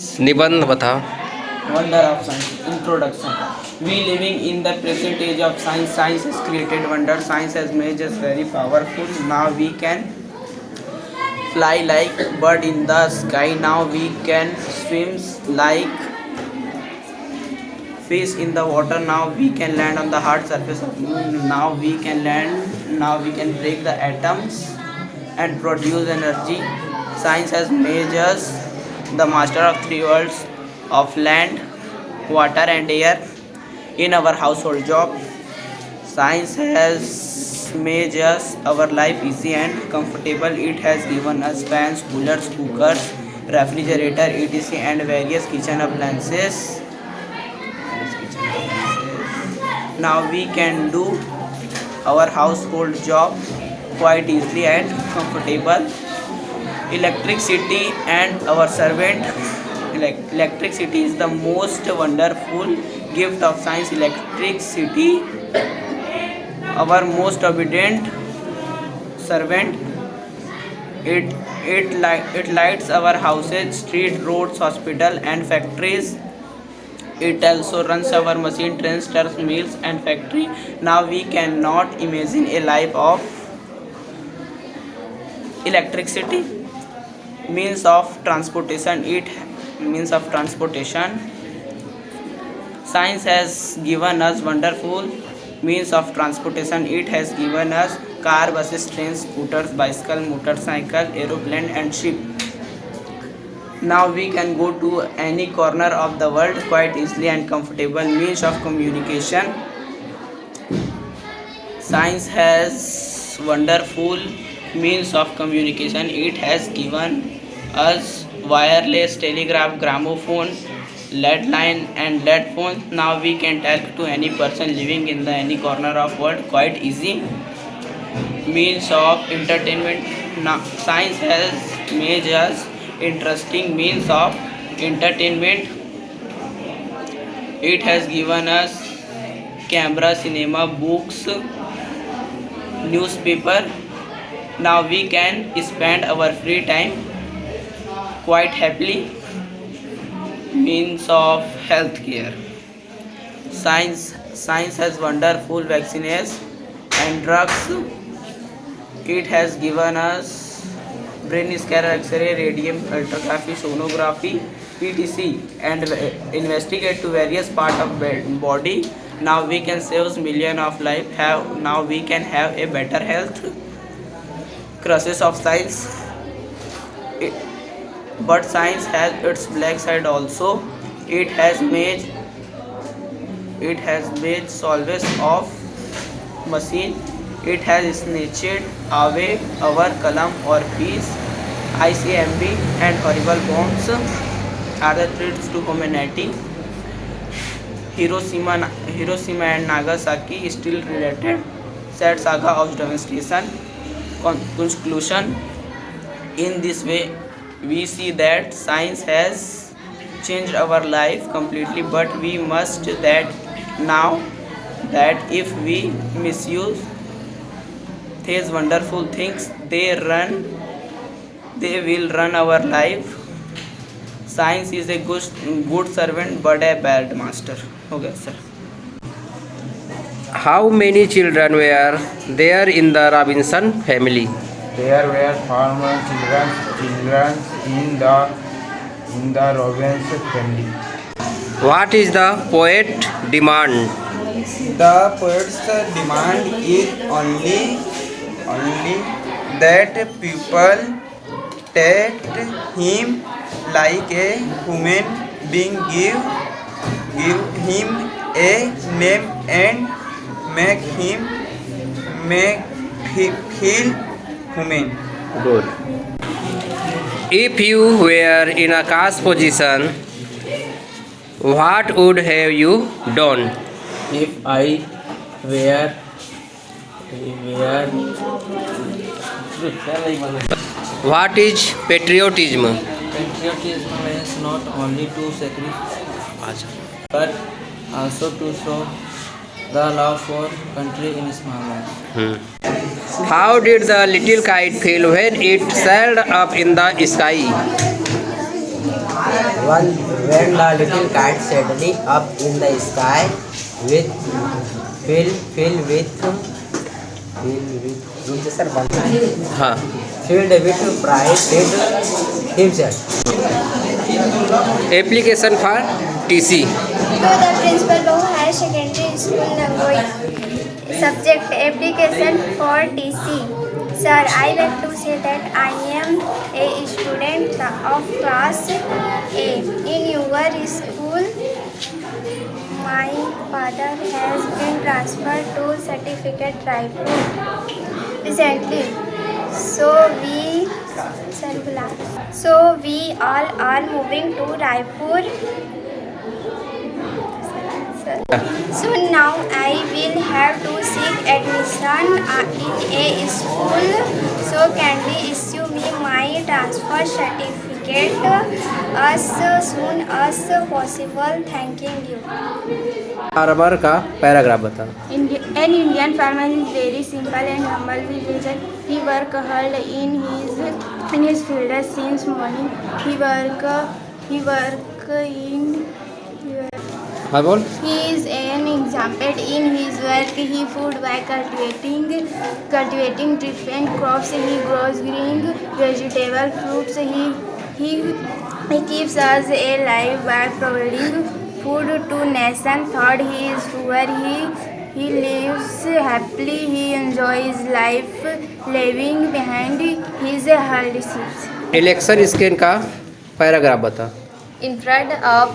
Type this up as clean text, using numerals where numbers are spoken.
निबंध बताओ। Wonder of Science. Introduction. We living in the present age of science. Science has created wonder. Science has made us very powerful. Now we can fly like bird in the sky. Now we can swim like fish in the water. Now we can land on the hard surface of moon. Now we can land. Now we can break the atoms and produce energy. Science has made us the master of three worlds of land, water, and air in our household job. Science has made us our life easy and comfortable. It has given us fans, coolers, cookers, refrigerator, etc., and various kitchen appliances. Now we can do our household job quite easily and comfortable. Electricity and our servant. Electricity is the most wonderful gift of science. Electricity, our most obedient servant. It lights our houses, street, roads, hospital, and factories. It also runs our machine, trains, stores, mills, and factory. Now we cannot imagine a life of electricity. Means of transportation. Science has given us wonderful means of transportation. It has given us car, buses, trains, scooters, bicycle, motorcycle, aeroplane, and ship. Now we can go to any corner of the world quite easily and comfortable. Means of communication. Science has wonderful means of communication. It has given us wireless telegraph, gramophone, lead line, and lead phone. Now we can talk to any person living in the any corner of world quite easy. Means of entertainment. Now science has made us interesting means of entertainment. It has given us camera, cinema, books, newspaper. Now we can spend our free time quite happily. Means of healthcare. Science has wonderful vaccines and drugs. It has given us brain scanner, X-ray, radium, ultrasonography, sonography, PTC, and investigate to various part of body. Now we can save million of life. Now we can have a better health. Crosses of science. But science has its black side also. It has made solves of machine. It has snatched away our kalam or peace. ICMB and horrible bombs are the threats to humanity. Hiroshima and Nagasaki still related. Sad saga of devastation. Conclusion. In this way, we see that science has changed our life completely, but we must that now that if we misuse these wonderful things, they will run our life. Science is a good servant but a bad master. Okay, sir. How many children were there in the Robinson family? There were farmer children in the Robinson family. What is the poet demand? The poet's demand is only that people treat him like a human being, give him a name and make him feel human. Good. If you were in a cast position, what would have you done? If I were What is patriotism? patriotism is not only to sacrifice but also to show the love for country in small life. How did the little kite feel when it sailed up in the sky? When the little kite suddenly up in the sky with filled हाँ with pride himself. Application for TC To the principal Bahu Higher Secondary School, Nangoi. Subject application for TC. Sir, I beg to say that I am a student of class A. In your school, my father has been transferred to certificate Raipur recently. So we all are moving to Raipur. So now I will have to seek admission in a school. So kindly issue me my transfer certificate as soon as possible. Thanking you. Farmer का paragraph बता. An Indian farmer is very simple and humble villager. He work hard in his field since morning. He work in. हाँ बोल. He is an example in his work. He food by cultivating different crops. He grows green vegetable, fruits. He keeps us alive by providing food to nation. Third, he is poor. He lives happily. He enjoys life, leaving behind his hardships. Election scan का paragraph बता. In front of